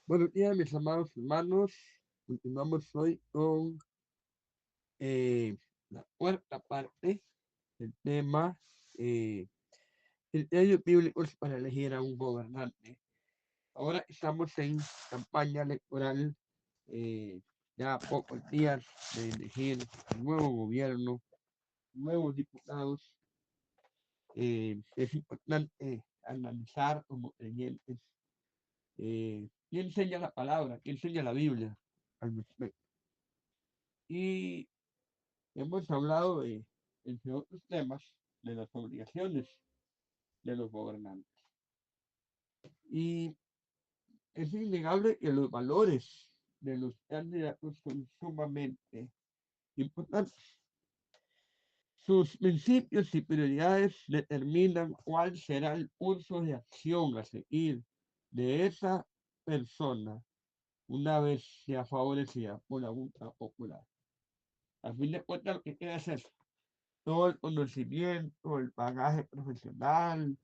Buenos días, mis amados hermanos. Continuamos hoy con la cuarta parte del tema, eh, criterios bíblicos para elegir a un gobernante. Ahora estamos en campaña electoral, eh, ya a pocos días de elegir un nuevo gobierno, nuevos diputados. Es importante analizar como creyentes qué enseña la palabra, qué enseña la Biblia al respecto. Y hemos hablado de, entre otros temas, de las obligaciones de los gobernantes. Y es innegable que los valores de los candidatos son sumamente importantes. Sus principios y prioridades determinan cuál será el curso de acción a seguir de esa persona una vez sea favorecida por la voluntad popular. A fin de cuentas, lo que queda es eso: todo el conocimiento, el bagaje profesional,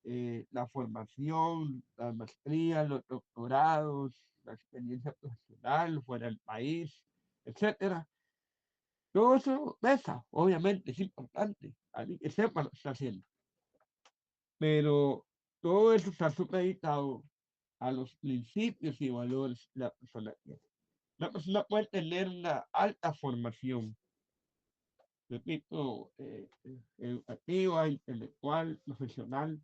la formación, las maestrías, los doctorados, la experiencia profesional fuera del país, etcétera. Todo eso pesa, obviamente, es importante, alguien que sepa lo que está haciendo, pero todo eso está supeditado a los principios y valores que la persona tiene. La persona puede tener una alta formación, repito, educativa, intelectual, profesional,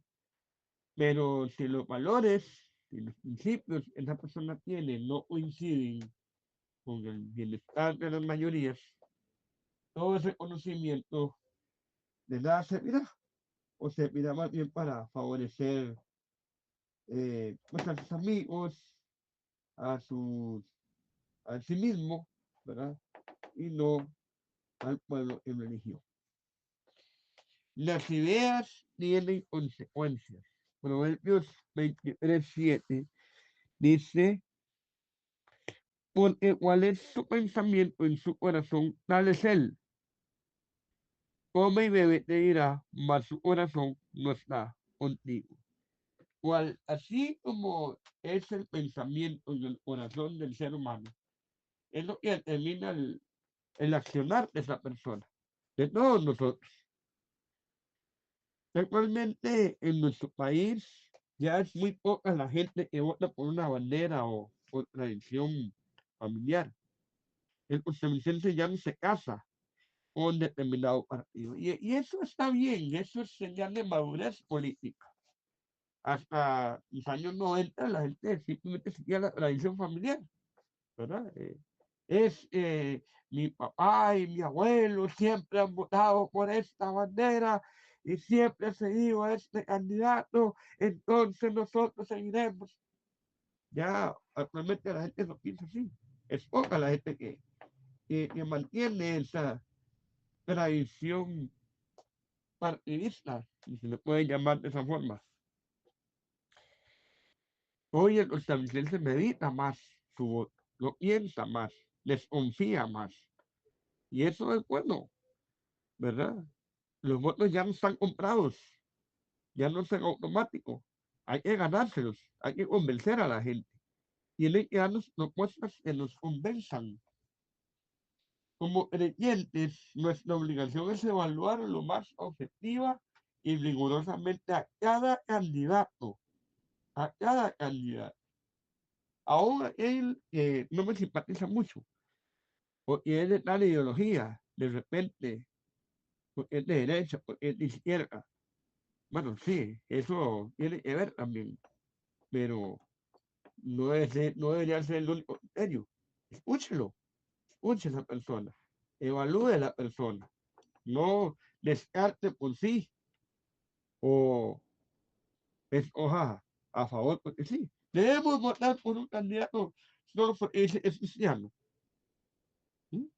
pero si los valores y los principios que esa persona tiene no coinciden con el bienestar de las mayorías, todo ese conocimiento de nada servirá, o servirá más bien para favorecer pues a sus amigos, a, sus, a sí mismo, ¿verdad? Y no al pueblo en religión. Las ideas tienen consecuencias. Proverbios 23:7 dice: porque cuál es su pensamiento en su corazón, tal es él. Come y bebe, te dirá, mas su corazón no está contigo. Cual, así como es el pensamiento en el corazón del ser humano, es lo que determina el accionar de esa persona, de todos nosotros. Actualmente en nuestro país ya es muy poca la gente que vota por una bandera o por tradición familiar. El costarricense ya no se casa con determinado partido. Y eso está bien, eso es señal de madurez política. Hasta los años 90 la gente simplemente seguía la tradición familiar, ¿verdad? Mi papá y mi abuelo siempre han votado por esta bandera y siempre ha seguido a este candidato, entonces nosotros seguiremos. Ya actualmente la gente no piensa así. Es poca la gente que mantiene esa tradición partidista, si se le puede llamar de esa forma. Hoy el costarricense medita más su voto, lo piensa más, desconfía más. Y eso es bueno, ¿verdad? Los votos ya no están comprados, ya no son automáticos. Hay que ganárselos, hay que convencer a la gente. Tienen que darnos propuestas que nos convenzan. Como creyentes, nuestra obligación es evaluar lo más objetiva y rigurosamente a cada candidato, a cada candidato. Ahora él no me simpatiza mucho, porque es de tal ideología, de repente, porque es de derecha, porque es de izquierda. Bueno, sí, eso tiene que ver también, pero no debería ser el único criterio. Escúchelo, escuche a la persona, evalúe a la persona, no descarte por sí o escoja a favor porque sí. Debemos votar por un candidato solo porque es cristiano. ¿Sí?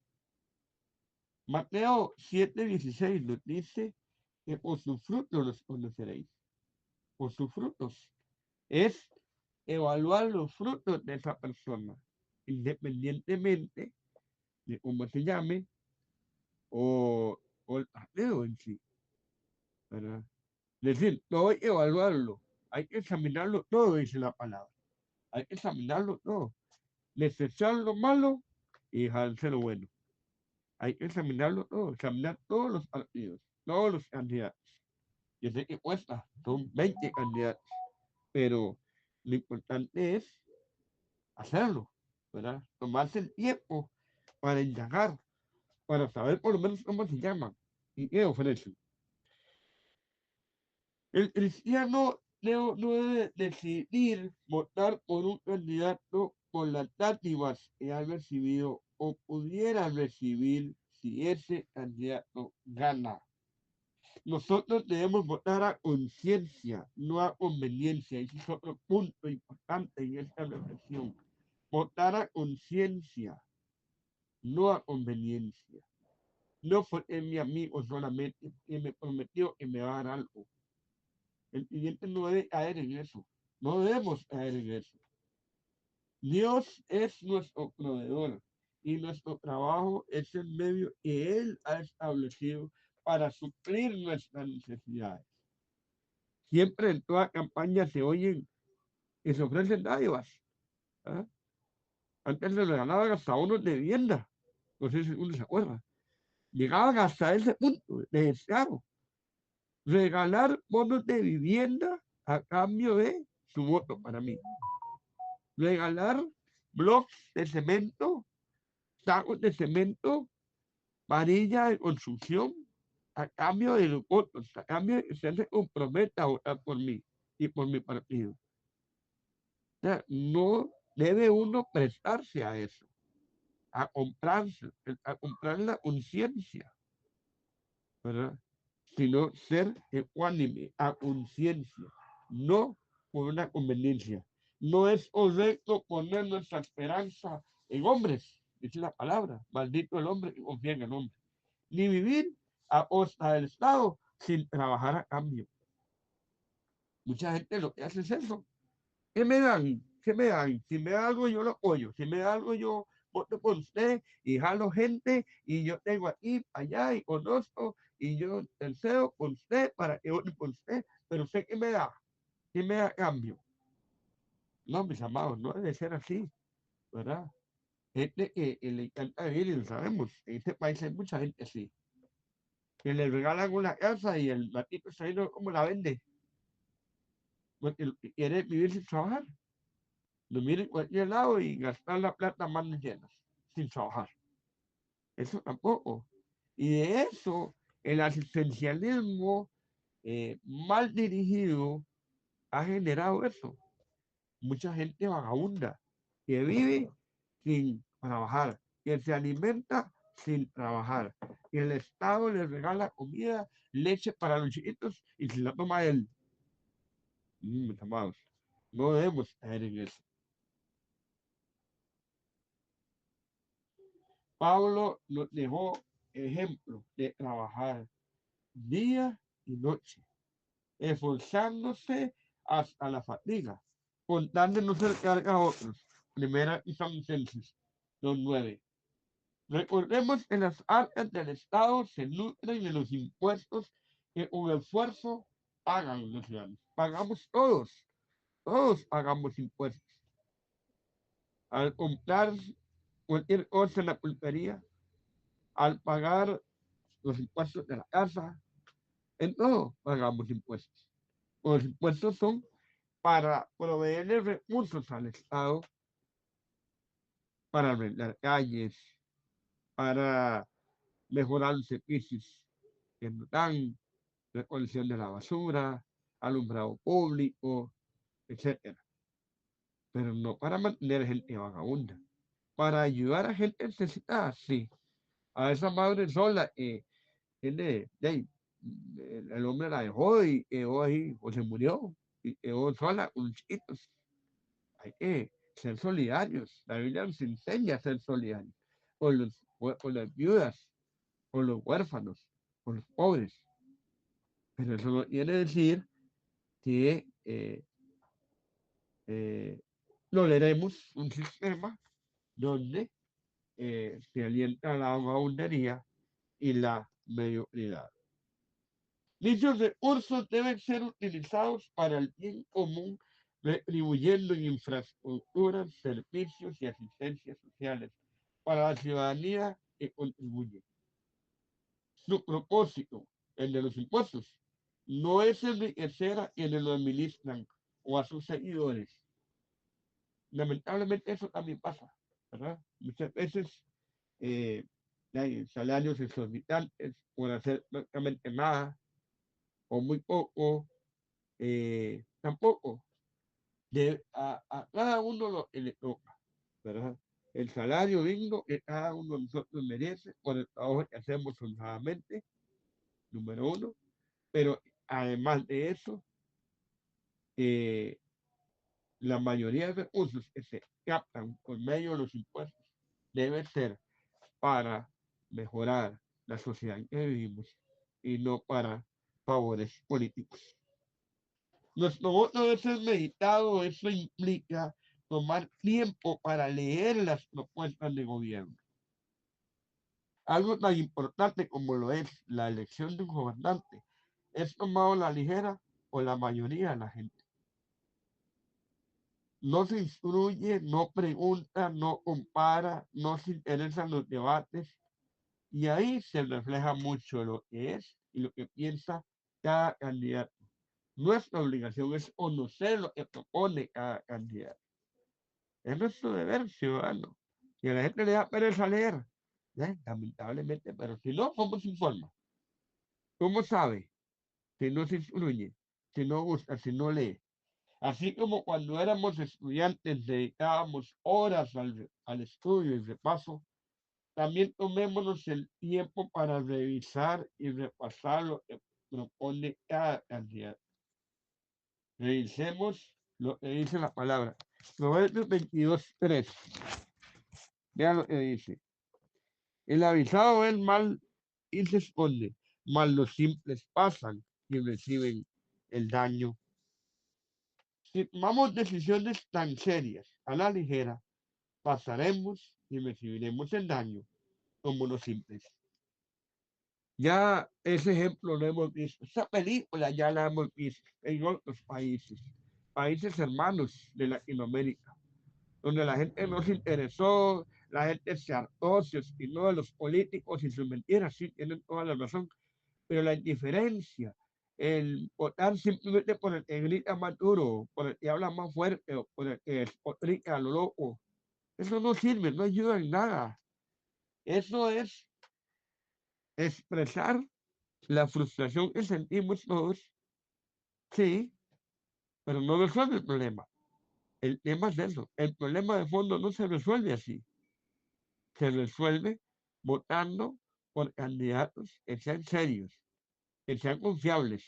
Mateo 7:16 nos dice que por sus frutos los conoceréis. Por sus frutos. Es evaluar los frutos de esa persona, independientemente de cómo se llame o, o el partido en sí, ¿verdad? Es decir, no hay que evaluarlo, hay que examinarlo todo, dice la palabra. Hay que examinarlo todo, desechar lo malo y dejarse lo bueno. Hay que examinarlo todo, examinar todos los partidos, todos los candidatos. Yo sé que cuesta, son 20 candidatos, pero lo importante es hacerlo, ¿verdad? Tomarse el tiempo para indagar, para saber por lo menos cómo se llaman y qué ofrecen. El cristiano no debe decidir votar por un candidato por las dádivas que ha recibido o pudiera recibir si ese candidato gana. Nosotros debemos votar a conciencia, no a conveniencia. Ese es otro punto importante en esta reflexión. Votar a conciencia, no a conveniencia. No porque mi amigo solamente que me prometió que me va a dar algo. El cliente no debe caer en eso. No debemos caer en eso. Dios es nuestro proveedor y nuestro trabajo es el medio que Él ha establecido para suplir nuestras necesidades. Siempre en toda campaña se oyen y se ofrecen dádivas. ¿Ah? Antes le regalaban hasta unos de vivienda. No sé si uno se acuerda. Llegaban hasta ese punto de descaro. Regalar bonos de vivienda a cambio de su voto para mí. Regalar bloques de cemento, sacos de cemento, varilla de construcción a cambio de los votos, a cambio de que usted se comprometa a votar por mí y por mi partido. O sea, no debe uno prestarse a eso, a comprarse, a comprar la conciencia, ¿verdad? Sino ser ecuánime, a conciencia, no por una conveniencia. No es correcto poner nuestra esperanza en hombres, dice la palabra, maldito el hombre que confía en el hombre, ni vivir a costa del Estado sin trabajar a cambio. Mucha gente lo que hace es eso. ¿Qué me dan? ¿Qué me dan? Si me da algo, yo lo apoyo. Si me da algo, yo voto por usted y jalo gente y yo tengo aquí, allá y conozco y yo deseo por usted para que vote por usted. Pero usted, ¿qué me da? ¿Qué me da a cambio? No, mis amados, no debe ser así, ¿verdad? Gente que le encanta vivir y lo sabemos. En este país hay mucha gente así. Que le regalan una casa y el ratito está ahí, ¿cómo la vende? Porque quiere vivir sin trabajar. Lo mira en cualquier lado y gastar la plata manos llenas, sin trabajar. Eso tampoco. Y de eso, el asistencialismo mal dirigido ha generado eso. Mucha gente vagabunda que vive sin trabajar, que se alimenta sin trabajar. Y el Estado les regala comida, leche para los chiquitos y se la toma él. Mis amados, no debemos caer en eso. Pablo nos dejó ejemplo de trabajar día y noche, esforzándose hasta la fatiga, contándonos el carga a otros. Primera y Tesalonicenses 2:9. Recordemos que las arcas del Estado se nutren de los impuestos que con esfuerzo pagan los ciudadanos. Pagamos todos, todos pagamos impuestos. Al comprar cualquier cosa en la pulpería, al pagar los impuestos de la casa, en todo pagamos impuestos. Los impuestos son para proveerle recursos al Estado, para arreglar calles, para mejorar los servicios que nos dan, recolección de la basura, alumbrado público, etcétera. Pero no para mantener gente vagabunda, para ayudar a gente necesitada, sí. A esa madre sola tiene, el hombre la dejó y quedó ahí, o se murió, y quedó sola con chiquitos. Hay que ser solidarios. La Biblia nos enseña a ser solidarios con las viudas, con los huérfanos, con los pobres. Pero eso no quiere decir que toleremos un sistema donde se alienta la vagabundería y la mediocridad. Dichos recursos deben ser utilizados para el bien común retribuyendo en infraestructuras, servicios y asistencias sociales para la ciudadanía que contribuye. Su propósito, el de los impuestos, no es enriquecer a quienes lo administran o a sus seguidores. Lamentablemente eso también pasa, ¿verdad? Muchas veces hay salarios exorbitantes por hacer prácticamente nada o muy poco, tampoco. A cada uno lo que le toca, ¿verdad? El salario digno que cada uno de nosotros merece por el trabajo que hacemos honradamente, número uno, pero además de eso, eh, la mayoría de recursos que se captan por medio de los impuestos debe ser para mejorar la sociedad en que vivimos y no para favores políticos. Nuestro voto debe ser meditado, eso implica tomar tiempo para leer las propuestas de gobierno. Algo tan importante como lo es la elección de un gobernante es tomado a la ligera por la mayoría de la gente. No se instruye, no pregunta, no compara, no se interesa en los debates y ahí se refleja mucho lo que es y lo que piensa cada candidato. Nuestra obligación es conocer lo que propone cada candidato. Es nuestro deber ciudadano. Y a la gente le da pereza leer, lamentablemente, pero si no, ¿cómo se informa? ¿Cómo sabe? Si no se instruye, si no gusta, si no lee. Así como cuando éramos estudiantes dedicábamos horas al estudio y repaso, también tomémonos el tiempo para revisar y repasar lo que propone cada candidato. Revisemos lo que dice la palabra. Proverbios 22:3. Vean lo que dice. El avisado ve el mal y se esconde, mas los simples pasan y reciben el daño. Si tomamos decisiones tan serias a la ligera, pasaremos y recibiremos el daño como los simples. Ya ese ejemplo lo hemos visto. Esa película ya la hemos visto en otros países, países hermanos de Latinoamérica, donde la gente no se interesó, la gente se hartó, se obstinó de los políticos y sus mentiras, sí, tienen toda la razón, pero la indiferencia, el votar simplemente por el que grita más duro, por el que habla más fuerte, o por el que explica a lo loco, eso no sirve, no ayuda en nada. Eso es expresar la frustración que sentimos todos, sí, pero no resuelve el problema. El tema es eso. El problema de fondo no se resuelve así. Se resuelve votando por candidatos que sean serios, que sean confiables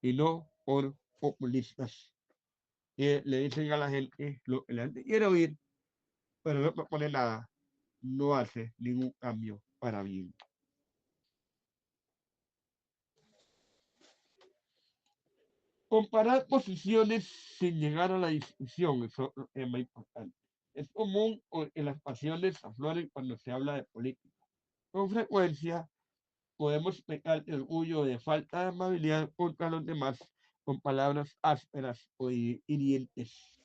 y no por populistas que le dicen a la gente lo que la gente quiere oír, pero no propone nada, no hace ningún cambio para bien. Comparar posiciones sin llegar a la discusión es otro tema importante. Es común que las pasiones afloren cuando se habla de política. Con frecuencia podemos pecar de orgullo o de falta de amabilidad contra los demás con palabras ásperas o hirientes.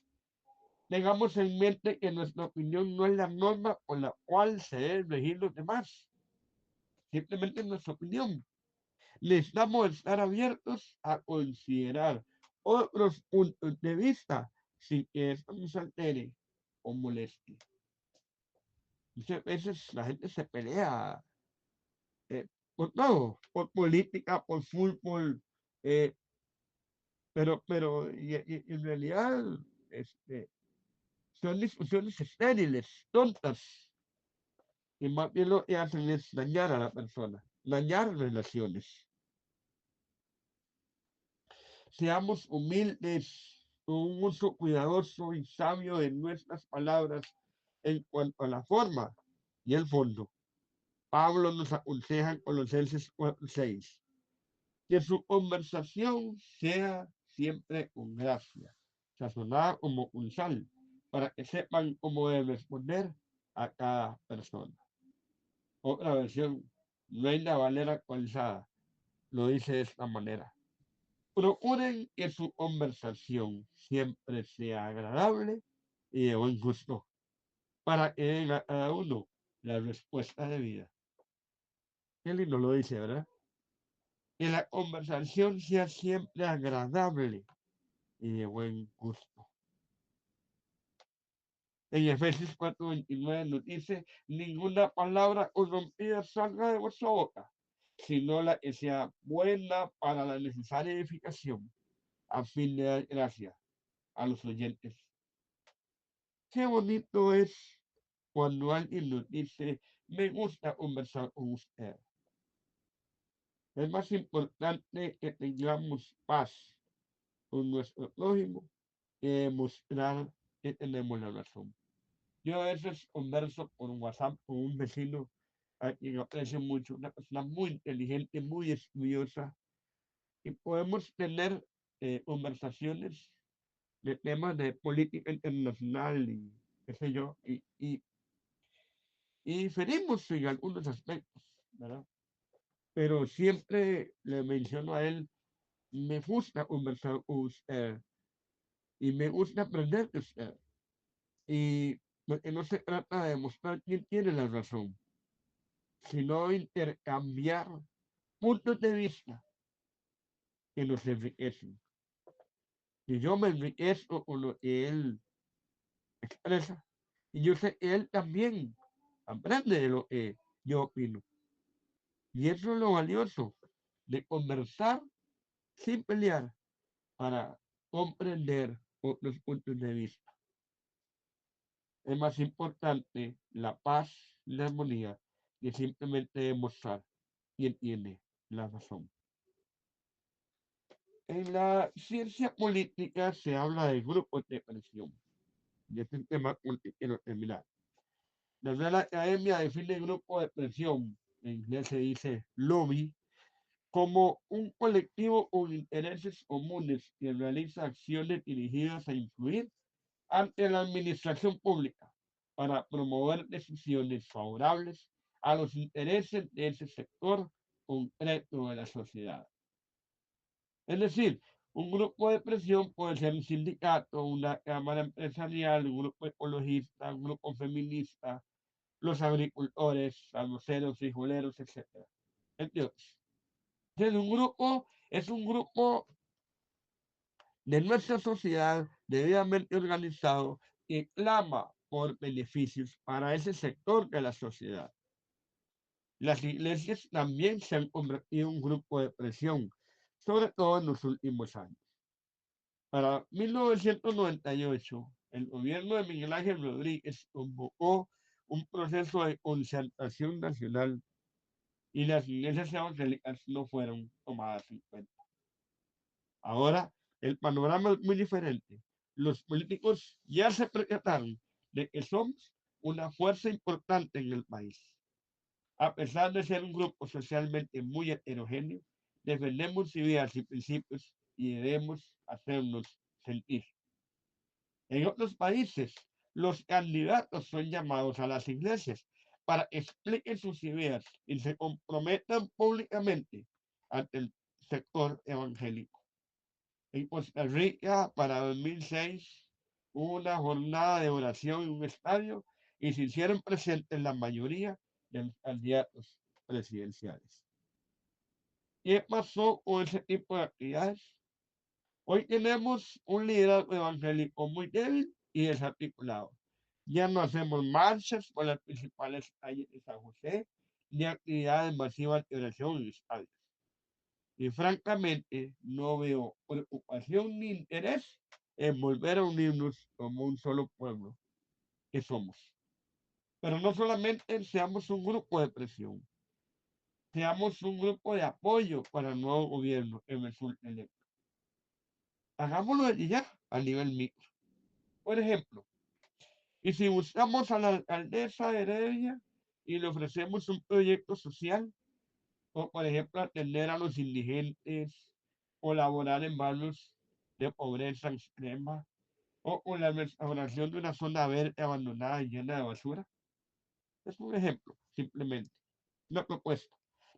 Tengamos en mente que nuestra opinión no es la norma por la cual se deben regir los demás. Simplemente nuestra opinión. Necesitamos estar abiertos a considerar otros puntos de vista sin que esto nos altere o moleste. Muchas veces la gente se pelea por todo, por política, por fútbol, eh, pero en realidad este, son discusiones estériles, tontas, y más bien lo que hacen es dañar a la persona, dañar relaciones. Seamos humildes, con un uso cuidadoso y sabio de nuestras palabras en cuanto a la forma y el fondo. Pablo nos aconseja en Colosenses 4:6 que su conversación sea siempre con gracia, sazonada como un sal, para que sepan cómo deben responder a cada persona. Otra versión, Reina Valera actualizada, lo dice de esta manera. Procuren que su conversación siempre sea agradable y de buen gusto, para que den a cada uno la respuesta debida. Qué lindo lo dice, ¿verdad? Que la conversación sea siempre agradable y de buen gusto. En Efesios 4:29 nos dice, ninguna palabra corrompida salga de vuestra boca, sino la que sea buena para la necesaria edificación, a fin de dar gracia a los oyentes. Qué bonito es cuando alguien nos dice, me gusta conversar con usted. Es más importante que tengamos paz con nuestro prójimo que demostrar que tenemos la razón. Yo a veces converso por WhatsApp con un vecino a quien aprecio mucho, una persona muy inteligente, muy estudiosa, y podemos tener conversaciones de temas de política internacional y qué sé yo, y diferimos en algunos aspectos, ¿verdad? Pero siempre le menciono a él, me gusta conversar con usted y me gusta aprender de usted. Y porque no se trata de demostrar quién tiene la razón, sino intercambiar puntos de vista que nos enriquecen. Y yo me enriquezco con lo que él expresa. Y yo sé que él también aprende de lo que yo opino. Y eso es lo valioso de conversar sin pelear para comprender otros puntos de vista. Es más importante la paz y la armonía que simplemente demostrar quién tiene la razón. En la ciencia política se habla de grupos de presión. Y este es un tema con el que quiero terminar. La Real Academia define el grupo de presión, en inglés se dice lobby, como un colectivo con intereses comunes que realiza acciones dirigidas a influir ante la administración pública para promover decisiones favorables a los intereses de ese sector concreto de la sociedad. Es decir, un grupo de presión puede ser un sindicato, una cámara empresarial, un grupo ecologista, un grupo feminista, los agricultores, arroceros, frijoleros, etc. Entonces, un grupo es un grupo de nuestra sociedad debidamente organizado que clama por beneficios para ese sector de la sociedad. Las iglesias también se han convertido en un grupo de presión, sobre todo en los últimos años. Para 1998, el gobierno de Miguel Ángel Rodríguez convocó un proceso de concertación nacional y las iglesias evangélicas no fueron tomadas en cuenta. Ahora el panorama es muy diferente. Los políticos ya se percataron de que somos una fuerza importante en el país. A pesar de ser un grupo socialmente muy heterogéneo, defendemos ideas y principios y debemos hacernos sentir. En otros países, los candidatos son llamados a las iglesias para que expliquen sus ideas y se comprometan públicamente ante el sector evangélico. En Costa Rica, para 2006, hubo una jornada de oración en un estadio y se hicieron presentes la mayoría de los candidatos presidenciales. ¿Qué pasó con ese tipo de actividades? Hoy tenemos un liderazgo evangélico muy débil y desarticulado. Ya no hacemos marchas por las principales calles de San José, ni actividades masivas de oración en estadios. Y francamente no veo preocupación ni interés en volver a unirnos como un solo pueblo que somos. Pero no solamente seamos un grupo de presión, seamos un grupo de apoyo para el nuevo gobierno que resulte electo. Hagámoslo desde ya a nivel micro. Por ejemplo, y si buscamos a la alcaldesa de Heredia y le ofrecemos un proyecto social, o por ejemplo atender a los indigentes, colaborar en barrios de pobreza extrema, o con la restauración de una zona verde abandonada y llena de basura. Es un ejemplo, simplemente, una propuesta.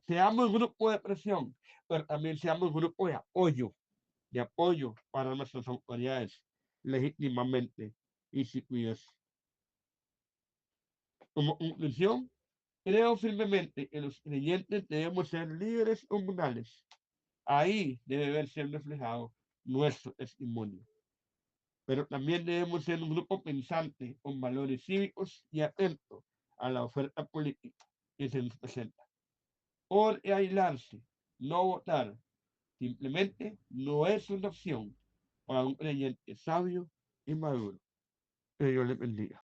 Seamos grupo de presión, pero también seamos grupo de apoyo de apoyo para nuestras autoridades legítimamente instituidas. Como conclusión, creo firmemente que los creyentes debemos ser líderes comunales. Ahí debe verse reflejado nuestro testimonio. Pero también debemos ser un grupo pensante con valores cívicos y atento a la oferta política que se nos presenta. Por aislarse, no votar, simplemente no es una opción para un creyente sabio y maduro. Que Dios le bendiga.